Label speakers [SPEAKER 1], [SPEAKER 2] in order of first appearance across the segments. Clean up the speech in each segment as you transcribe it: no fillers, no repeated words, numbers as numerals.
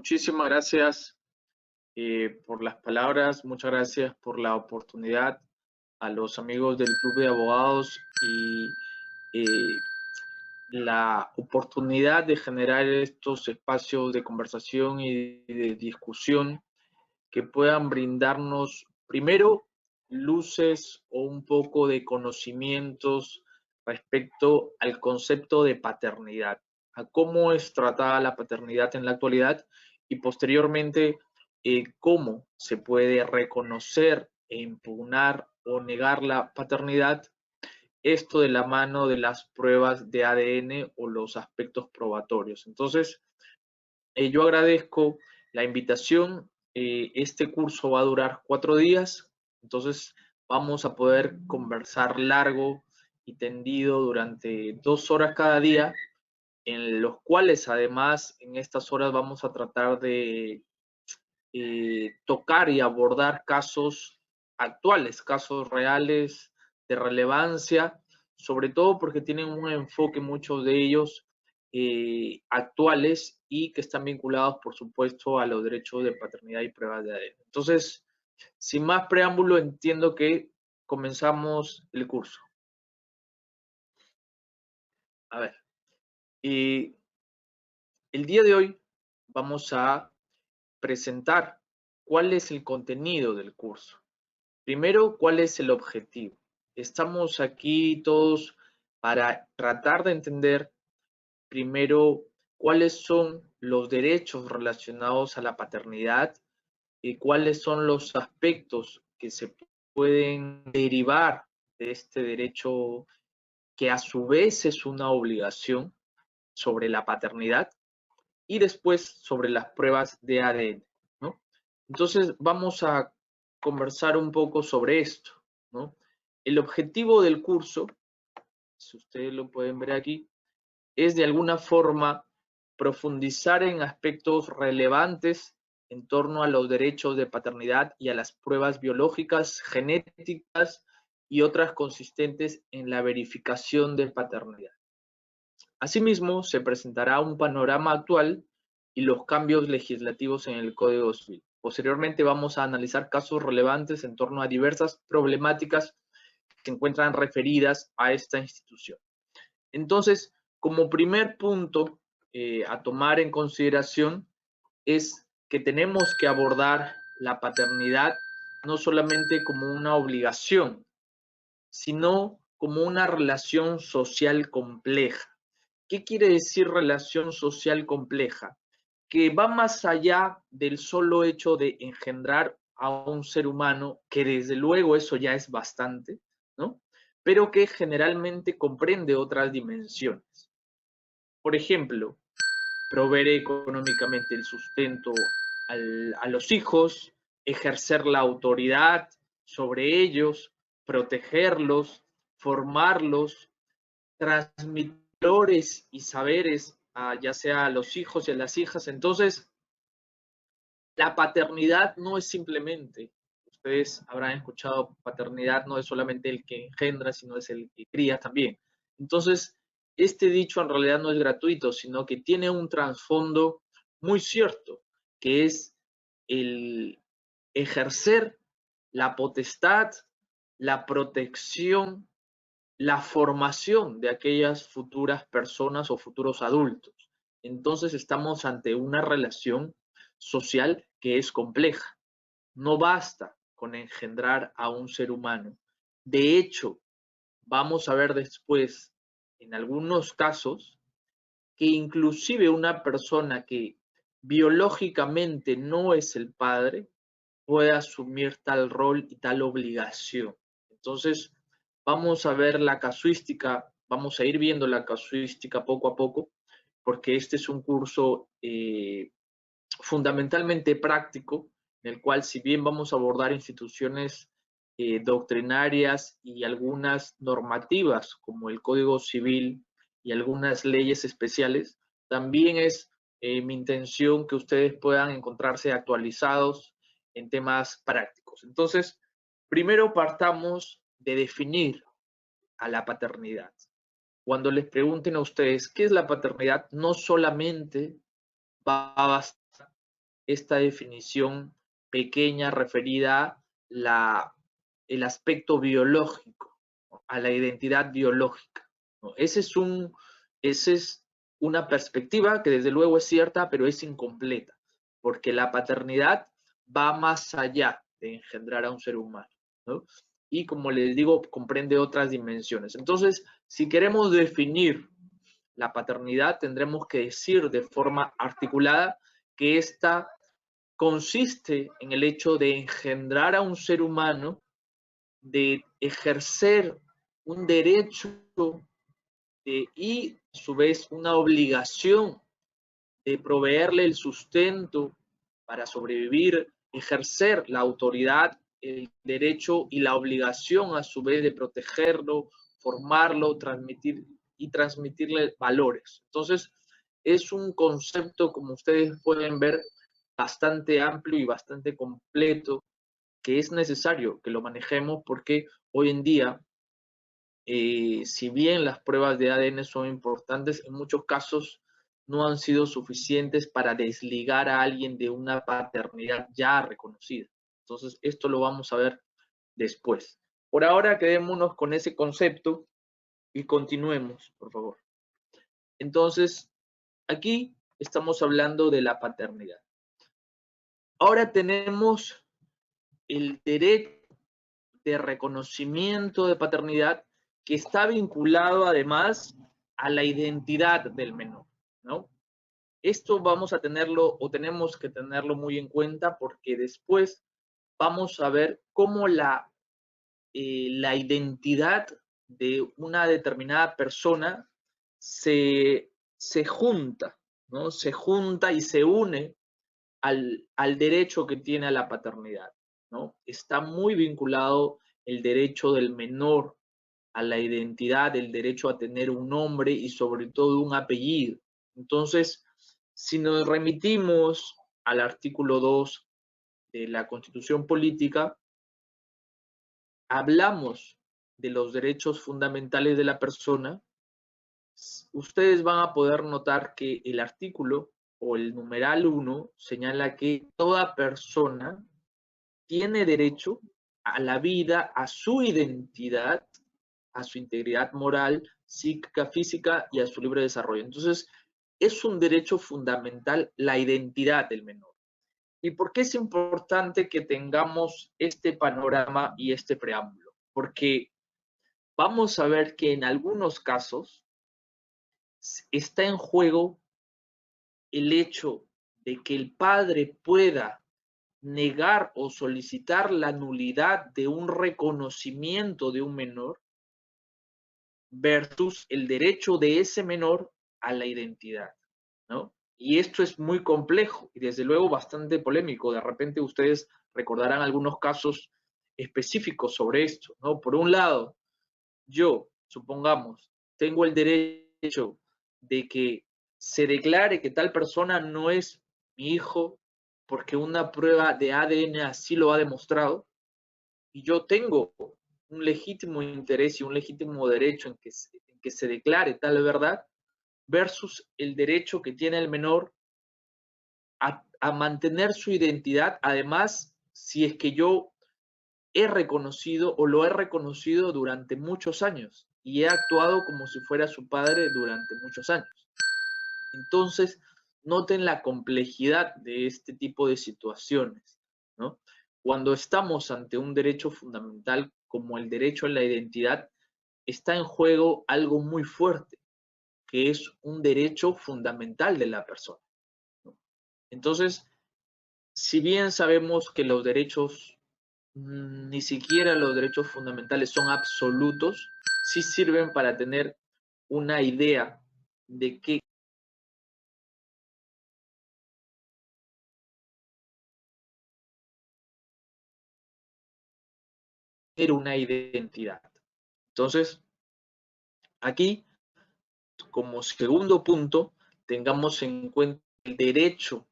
[SPEAKER 1] muchísimas gracias por las palabras, muchas gracias por la oportunidad a los amigos del Club de Abogados y la oportunidad de generar estos espacios de conversación y de discusión que puedan brindarnos primero luces o un poco de conocimientos respecto al concepto de paternidad, a cómo es tratada la paternidad en la actualidad y posteriormente cómo se puede reconocer e impugnar o negar la paternidad, esto de la mano de las pruebas de ADN o los aspectos probatorios. Entonces, yo agradezco la invitación. Este curso va a durar 4 días, entonces vamos a poder conversar largo y tendido durante 2 horas cada día, en los cuales además en estas horas vamos a tratar de tocar y abordar casos actuales, casos reales de relevancia, sobre todo porque tienen un enfoque, muchos de ellos actuales y que están vinculados, por supuesto, a los derechos de paternidad y pruebas de ADN. Entonces, sin más preámbulo, entiendo que comenzamos el curso. A ver, el día de hoy vamos a presentar cuál es el contenido del curso. Primero, ¿cuál es el objetivo? Estamos aquí todos para tratar de entender primero cuáles son los derechos relacionados a la paternidad y cuáles son los aspectos que se pueden derivar de este derecho que a su vez es una obligación sobre la paternidad y después sobre las pruebas de ADN, ¿no? Entonces vamos a conversar un poco sobre esto, ¿no? El objetivo del curso, si ustedes lo pueden ver aquí, es de alguna forma profundizar en aspectos relevantes en torno a los derechos de paternidad y a las pruebas biológicas, genéticas y otras consistentes en la verificación de paternidad. Asimismo, se presentará un panorama actual y los cambios legislativos en el Código Civil. Posteriormente vamos a analizar casos relevantes en torno a diversas problemáticas que se encuentran referidas a esta institución. Entonces, como primer punto a tomar en consideración es que tenemos que abordar la paternidad no solamente como una obligación, sino como una relación social compleja. ¿Qué quiere decir relación social compleja? Que va más allá del solo hecho de engendrar a un ser humano, que desde luego eso ya es bastante, ¿no? Pero que generalmente comprende otras dimensiones. Por ejemplo, proveer económicamente el sustento a los hijos, ejercer la autoridad sobre ellos, protegerlos, formarlos, transmitir valores y saberes ya sea a los hijos y a las hijas. Entonces, la paternidad no es simplemente, ustedes habrán escuchado, paternidad no es solamente el que engendra, sino es el que cría también. Entonces, este dicho en realidad no es gratuito, sino que tiene un trasfondo muy cierto, que es el ejercer la potestad, la protección, la formación de aquellas futuras personas o futuros adultos. Entonces estamos ante una relación social que es compleja. No basta con engendrar a un ser humano. De hecho, vamos a ver después, en algunos casos, que inclusive una persona que biológicamente no es el padre puede asumir tal rol y tal obligación. Entonces, vamos a ver la casuística, vamos a ir viendo la casuística poco a poco, porque este es un curso fundamentalmente práctico, en el cual si bien vamos a abordar instituciones doctrinarias y algunas normativas, como el Código Civil y algunas leyes especiales, también es mi intención que ustedes puedan encontrarse actualizados en temas prácticos. Entonces, primero partamos de definir a la paternidad. Cuando les pregunten a ustedes qué es la paternidad, no solamente va a bastar esta definición pequeña referida a el aspecto biológico, ¿no? A la identidad biológica, ¿no? Esa es una perspectiva que desde luego es cierta, pero es incompleta, porque la paternidad va más allá de engendrar a un ser humano, ¿no? Y como les digo, comprende otras dimensiones. Entonces, si queremos definir la paternidad, tendremos que decir de forma articulada que esta consiste en el hecho de engendrar a un ser humano, de ejercer un derecho y a su vez una obligación de proveerle el sustento para sobrevivir, ejercer la autoridad, el derecho y la obligación a su vez de protegerlo, formarlo, transmitirle valores. Entonces, es un concepto, como ustedes pueden ver, bastante amplio y bastante completo, que es necesario que lo manejemos porque hoy en día, si bien las pruebas de ADN son importantes, en muchos casos no han sido suficientes para desligar a alguien de una paternidad ya reconocida. Entonces, esto lo vamos a ver después. Por ahora, quedémonos con ese concepto y continuemos, por favor. Entonces, aquí estamos hablando de la paternidad. Ahora tenemos el derecho de reconocimiento de paternidad que está vinculado además a la identidad del menor, ¿no? Esto vamos a tenerlo o tenemos que tenerlo muy en cuenta porque después vamos a ver cómo la identidad de una determinada persona se junta, ¿no? Se junta y se une al derecho que tiene a la paternidad, ¿no? Está muy vinculado el derecho del menor a la identidad, el derecho a tener un nombre y sobre todo un apellido. Entonces, si nos remitimos al artículo 2 de la Constitución Política, hablamos de los derechos fundamentales de la persona. Ustedes van a poder notar que el artículo o el numeral 1 señala que toda persona tiene derecho a la vida, a su identidad, a su integridad moral, psíquica, física y a su libre desarrollo. Entonces, es un derecho fundamental la identidad del menor. ¿Y por qué es importante que tengamos este panorama y este preámbulo? Porque vamos a ver que en algunos casos está en juego el hecho de que el padre pueda negar o solicitar la nulidad de un reconocimiento de un menor versus el derecho de ese menor a la identidad, ¿no? Y esto es muy complejo y desde luego bastante polémico. De repente ustedes recordarán algunos casos específicos sobre esto, ¿no? Por un lado, yo, supongamos, tengo el derecho de que se declare que tal persona no es mi hijo porque una prueba de ADN así lo ha demostrado, y yo tengo un legítimo interés y un legítimo derecho en que se declare tal verdad, versus el derecho que tiene el menor a mantener su identidad, además, si es que yo he reconocido o lo he reconocido durante muchos años y he actuado como si fuera su padre durante muchos años. Entonces, noten la complejidad de este tipo de situaciones, ¿no? Cuando estamos ante un derecho fundamental como el derecho a la identidad, está en juego algo muy fuerte, que es un derecho fundamental de la persona, ¿no? Entonces, si bien sabemos que los derechos, ni siquiera los derechos fundamentales son absolutos, sí sirven para tener una idea de qué es una identidad. Entonces, aquí, como segundo punto, tengamos en cuenta el derecho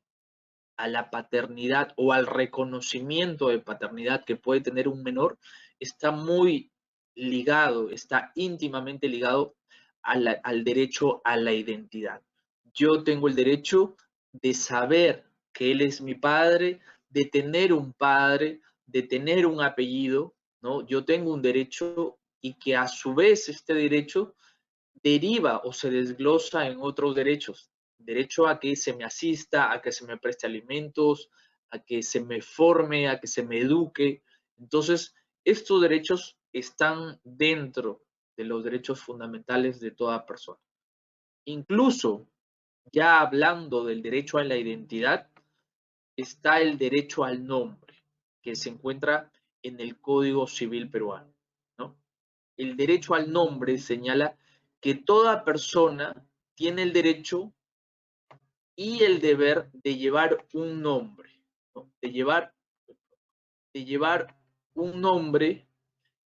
[SPEAKER 1] a la paternidad o al reconocimiento de paternidad que puede tener un menor, está muy ligado, está íntimamente ligado al derecho a la identidad. Yo tengo el derecho de saber que él es mi padre, de tener un padre, de tener un apellido, ¿no? Yo tengo un derecho y que a su vez este derecho deriva o se desglosa en otros derechos. Derecho a que se me asista, a que se me preste alimentos, a que se me forme, a que se me eduque. Entonces, estos derechos están dentro de los derechos fundamentales de toda persona. Incluso, ya hablando del derecho a la identidad, está el derecho al nombre, que se encuentra en el Código Civil peruano, ¿no? El derecho al nombre señala que toda persona tiene el derecho y el deber de llevar un nombre, ¿no? de llevar un nombre,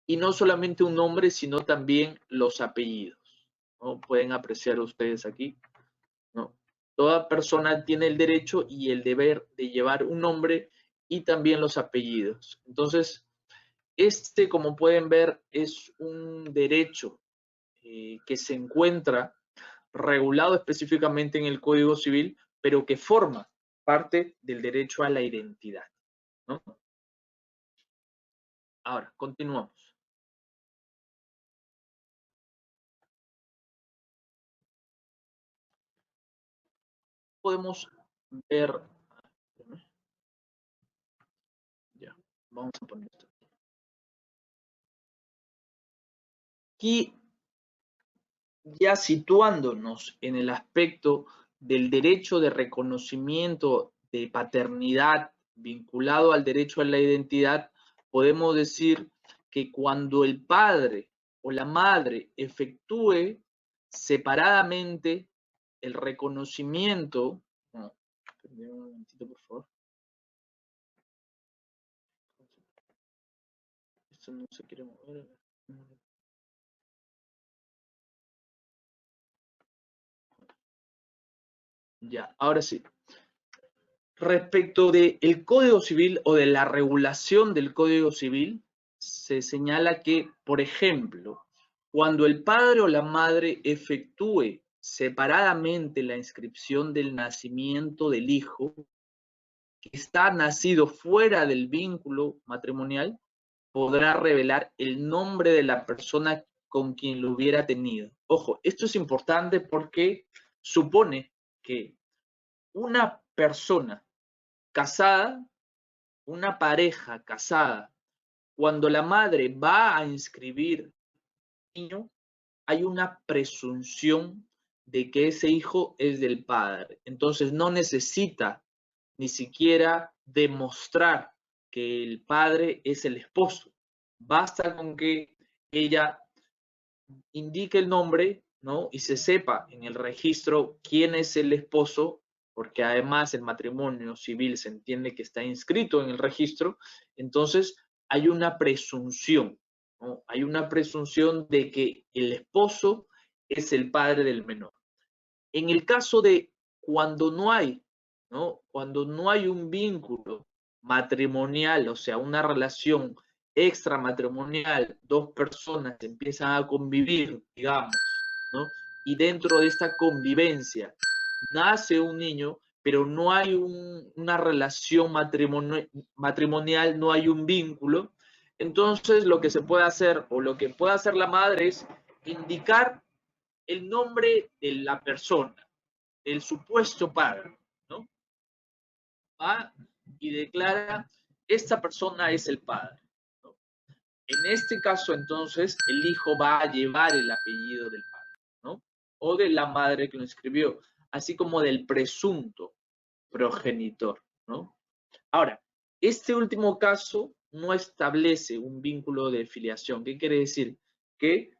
[SPEAKER 1] y no solamente un nombre, sino también los apellidos, ¿no? Pueden apreciar ustedes aquí, ¿no? Toda persona tiene el derecho y el deber de llevar un nombre y también los apellidos. Entonces, como pueden ver, es un derecho que se encuentra regulado específicamente en el Código Civil, pero que forma parte del derecho a la identidad, ¿no? Ahora, continuamos. Podemos ver, ya, vamos a poner esto. Aquí, ya situándonos en el aspecto del derecho de reconocimiento de paternidad vinculado al derecho a la identidad, podemos decir que cuando el padre o la madre efectúe separadamente el reconocimiento, no, un momentito, por favor. Esto no se quiere mover. Ya, ahora sí. Respecto del Código Civil o de la regulación del Código Civil, se señala que, por ejemplo, cuando el padre o la madre efectúe separadamente la inscripción del nacimiento del hijo, que está nacido fuera del vínculo matrimonial, podrá revelar el nombre de la persona con quien lo hubiera tenido. Ojo, esto es importante porque supone que una persona casada, una pareja casada, cuando la madre va a inscribir al niño, hay una presunción de que ese hijo es del padre. Entonces no necesita ni siquiera demostrar que el padre es el esposo. Basta con que ella indique el nombre, ¿no? Y se sepa en el registro quién es el esposo, porque además el matrimonio civil se entiende que está inscrito en el registro. Entonces hay una presunción, ¿no? Hay una presunción de que el esposo es el padre del menor. En el caso de cuando no hay, ¿no? Cuando no hay un vínculo matrimonial, o sea, una relación extramatrimonial, dos personas empiezan a convivir, digamos, ¿no? Y dentro de esta convivencia nace un niño, pero no hay una relación matrimonial, no hay un vínculo. Entonces, lo que se puede hacer, o lo que puede hacer la madre, es indicar el nombre de la persona, del supuesto padre, ¿no? Va y declara, esta persona es el padre, ¿no? En este caso, entonces, el hijo va a llevar el apellido del padre, ¿no? O de la madre que lo inscribió, así como del presunto progenitor, ¿no? Ahora, este último caso no establece un vínculo de filiación. ¿Qué quiere decir? Que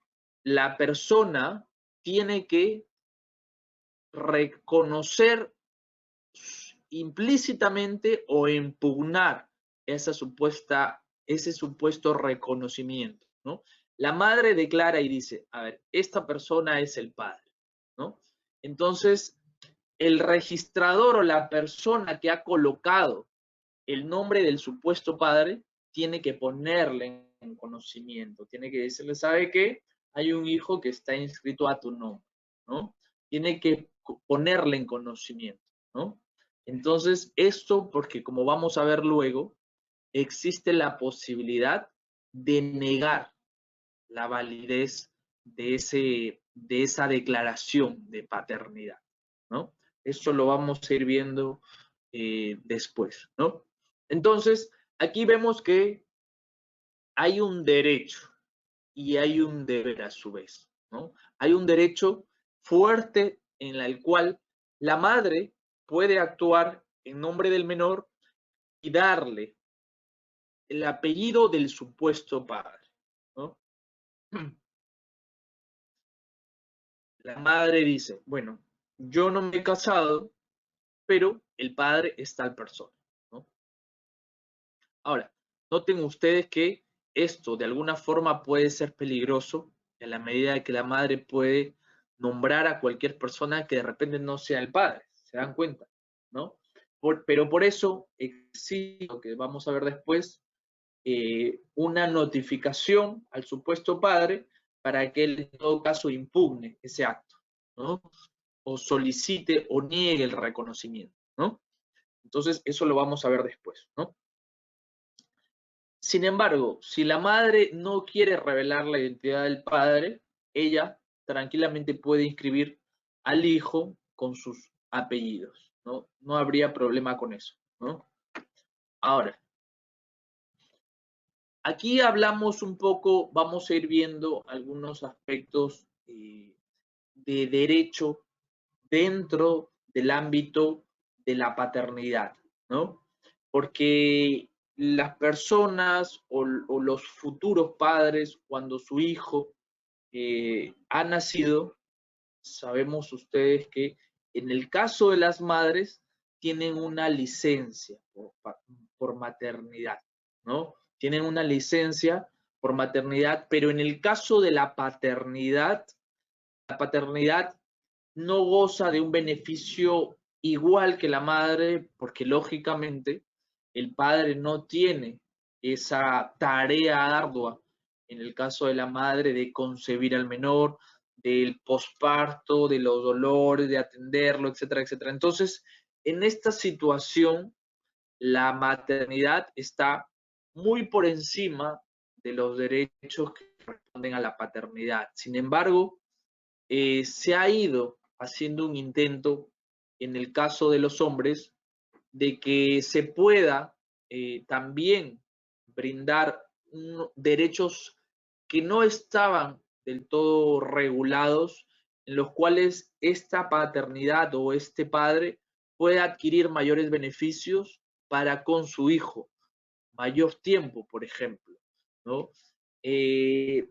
[SPEAKER 1] la persona tiene que reconocer implícitamente o impugnar ese supuesto reconocimiento, ¿no? La madre declara y dice, a ver, esta persona es el padre, ¿no? Entonces, el registrador o la persona que ha colocado el nombre del supuesto padre tiene que ponerle en conocimiento, tiene que decirle, ¿sabe qué? Hay un hijo que está inscrito a tu nombre, ¿no? Tiene que ponerle en conocimiento, ¿no? Entonces, esto porque como vamos a ver luego, existe la posibilidad de negar la validez de esa declaración de paternidad, ¿no? Esto lo vamos a ir viendo después, ¿no? Entonces, aquí vemos que hay un derecho y hay un deber a su vez, ¿no? Hay un derecho fuerte en el cual la madre puede actuar en nombre del menor y darle el apellido del supuesto padre, ¿no? La madre dice, bueno, yo no me he casado, pero el padre es tal persona, ¿no? Ahora, noten ustedes que esto de alguna forma puede ser peligroso en la medida de que la madre puede nombrar a cualquier persona que de repente no sea el padre, ¿se dan cuenta? ¿No? Pero por eso existe, lo que vamos a ver después, una notificación al supuesto padre para que él en todo caso impugne ese acto, ¿no? O solicite o niegue el reconocimiento, ¿no? Entonces, eso lo vamos a ver después, ¿no? Sin embargo, si la madre no quiere revelar la identidad del padre, ella tranquilamente puede inscribir al hijo con sus apellidos, ¿no? No habría problema con eso, ¿no? Ahora, aquí hablamos un poco, vamos a ir viendo algunos aspectos de derecho dentro del ámbito de la paternidad, ¿no? Porque las personas o los futuros padres, cuando su hijo ha nacido, sabemos ustedes que en el caso de las madres tienen una licencia por maternidad, ¿no? Tienen una licencia por maternidad, pero en el caso de la paternidad no goza de un beneficio igual que la madre, porque lógicamente el padre no tiene esa tarea ardua, en el caso de la madre, de concebir al menor, del posparto, de los dolores, de atenderlo, etcétera, etcétera. Entonces, en esta situación, la maternidad está muy por encima de los derechos que responden a la paternidad. Sin embargo, se ha ido haciendo un intento en el caso de los hombres de que se pueda también brindar derechos que no estaban del todo regulados, en los cuales esta paternidad o este padre puede adquirir mayores beneficios para con su hijo, mayor tiempo, por ejemplo, ¿no?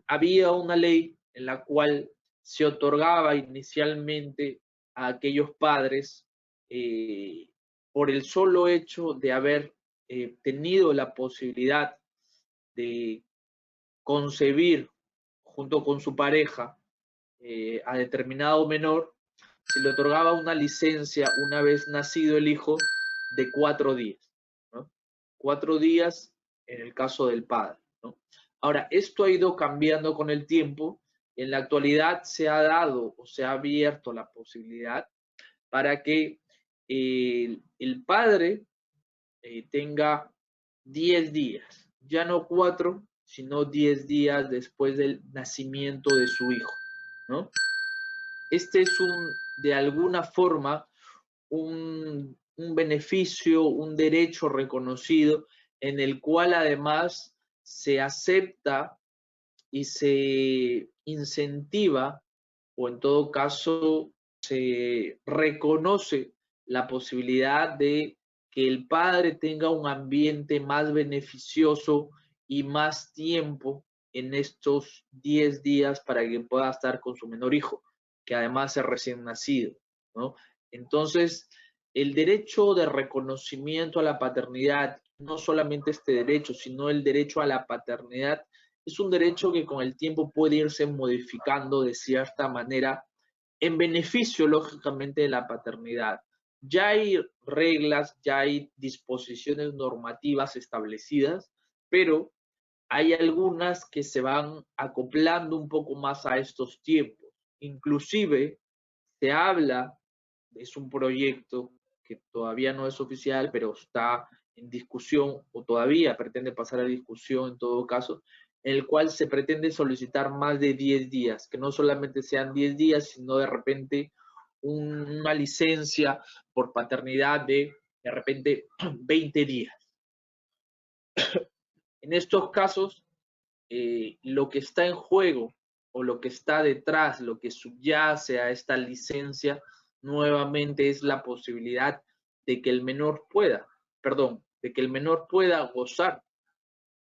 [SPEAKER 1] Había una ley en la cual se otorgaba inicialmente a aquellos padres por el solo hecho de haber tenido la posibilidad de concebir junto con su pareja a determinado menor, se le otorgaba una licencia una vez nacido el hijo de 4 días, ¿no? 4 días en el caso del padre, ¿no? Ahora, esto ha ido cambiando con el tiempo. En la actualidad se ha dado o se ha abierto la posibilidad para que el padre tenga 10 días, ya no 4, sino 10 días después del nacimiento de su hijo, ¿no? Este es de alguna forma, un beneficio, un derecho reconocido en el cual además se acepta y se incentiva o en todo caso se reconoce la posibilidad de que el padre tenga un ambiente más beneficioso y más tiempo en estos 10 días para que pueda estar con su menor hijo, que además es recién nacido, ¿no? Entonces, el derecho de reconocimiento a la paternidad, no solamente este derecho, sino el derecho a la paternidad, es un derecho que con el tiempo puede irse modificando de cierta manera en beneficio, lógicamente, de la paternidad. Ya hay reglas, ya hay disposiciones normativas establecidas, pero hay algunas que se van acoplando un poco más a estos tiempos. Inclusive se habla, es un proyecto que todavía no es oficial, pero está en discusión o todavía pretende pasar a discusión en todo caso, en el cual se pretende solicitar más de 10 días, que no solamente sean 10 días, sino de repente una licencia por paternidad de repente 20 días. En estos casos, lo que está en juego o lo que está detrás, lo que subyace a esta licencia, nuevamente es la posibilidad de que el menor pueda, de que el menor pueda gozar,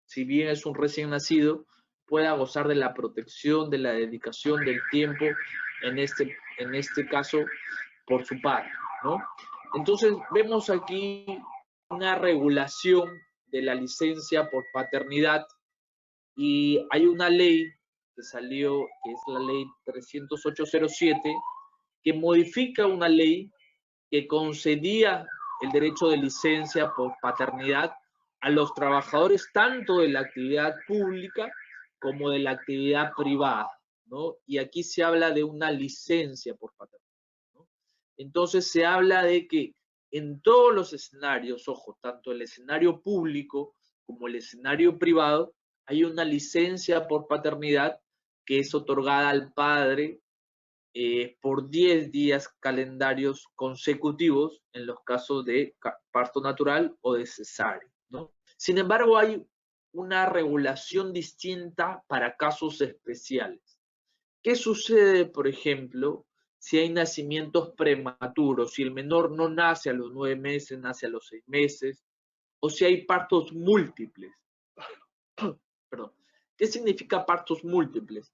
[SPEAKER 1] si bien es un recién nacido, pueda gozar de la protección, de la dedicación, del tiempo, en este caso, por su padre, ¿no? Entonces, vemos aquí una regulación de la licencia por paternidad y hay una ley que salió, que es la ley 30807, que modifica una ley que concedía el derecho de licencia por paternidad a los trabajadores tanto de la actividad pública como de la actividad privada, ¿no? Y aquí se habla de una licencia por paternidad, ¿no? Entonces se habla de que en todos los escenarios, ojo, tanto el escenario público como el escenario privado, hay una licencia por paternidad que es otorgada al padre por 10 días calendarios consecutivos en los casos de parto natural o de cesárea, ¿no? Sin embargo, hay una regulación distinta para casos especiales. ¿Qué sucede, por ejemplo, si hay nacimientos prematuros, si el menor no nace a los 9 meses, nace a los 6 meses, o si hay partos múltiples? Perdón. ¿Qué significa partos múltiples?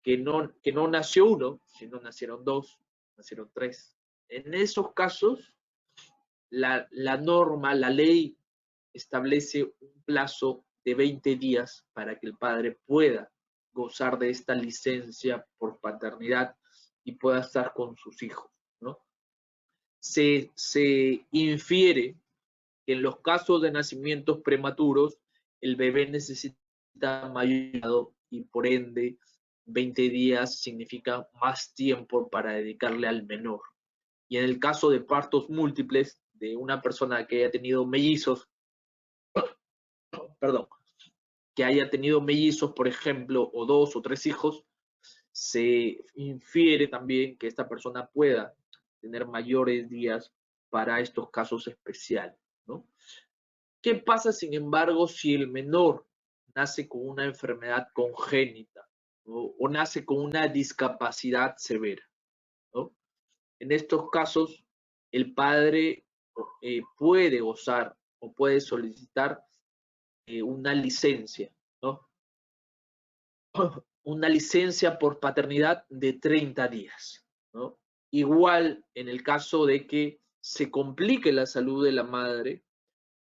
[SPEAKER 1] Que no nació uno, sino nacieron dos, nacieron tres. En esos casos, la norma, la ley establece un plazo de 20 días para que el padre pueda gozar de esta licencia por paternidad y pueda estar con sus hijos, ¿no? Se infiere que en los casos de nacimientos prematuros, el bebé necesita mayor cuidado y por ende 20 días significa más tiempo para dedicarle al menor. Y en el caso de partos múltiples, de una persona que haya tenido mellizos, perdón, que haya tenido mellizos, por ejemplo, o 2 o 3 hijos, se infiere también que esta persona pueda tener mayores días para estos casos especiales, ¿no? ¿Qué pasa, sin embargo, si el menor nace con una enfermedad congénita, ¿no? O nace con una discapacidad severa, ¿no? En estos casos, el padre puede gozar o puede solicitar una licencia, ¿no? Una licencia por paternidad de 30 días, ¿no? Igual en el caso de que se complique la salud de la madre,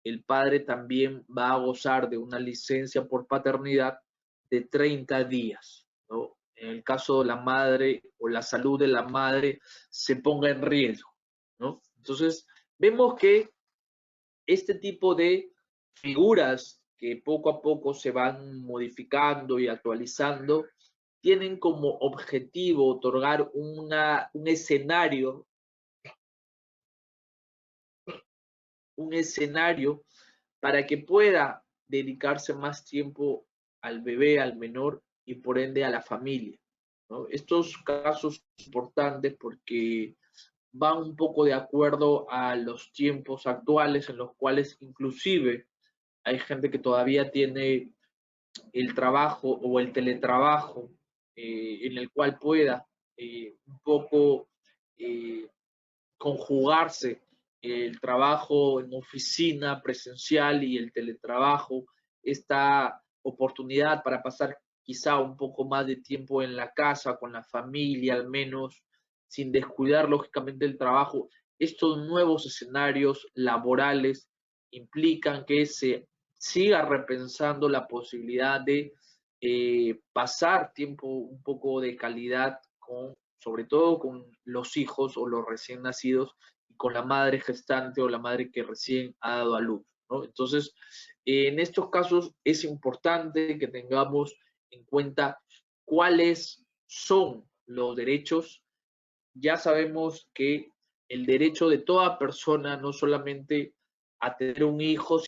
[SPEAKER 1] el padre también va a gozar de una licencia por paternidad de 30 días, ¿no? En el caso de la madre o la salud de la madre se ponga en riesgo, ¿no? Entonces, vemos que este tipo de figuras que poco a poco se van modificando y actualizando tienen como objetivo otorgar un escenario para que pueda dedicarse más tiempo al bebé, al menor y por ende a la familia, ¿no? Estos casos son importantes porque van un poco de acuerdo a los tiempos actuales en los cuales inclusive hay gente que todavía tiene el trabajo o el teletrabajo en el cual pueda un poco eh, conjugarse el trabajo en oficina presencial y el teletrabajo, esta oportunidad para pasar quizá un poco más de tiempo en la casa, con la familia al menos, sin descuidar lógicamente el trabajo. Estos nuevos escenarios laborales implican que se siga repensando la posibilidad de pasar tiempo un poco de calidad con, sobre todo con los hijos o los recién nacidos y con la madre gestante o la madre que recién ha dado a luz, ¿no? Entonces, en estos casos es importante que tengamos en cuenta cuáles son los derechos. Ya sabemos que el derecho de toda persona, no solamente a tener un hijo,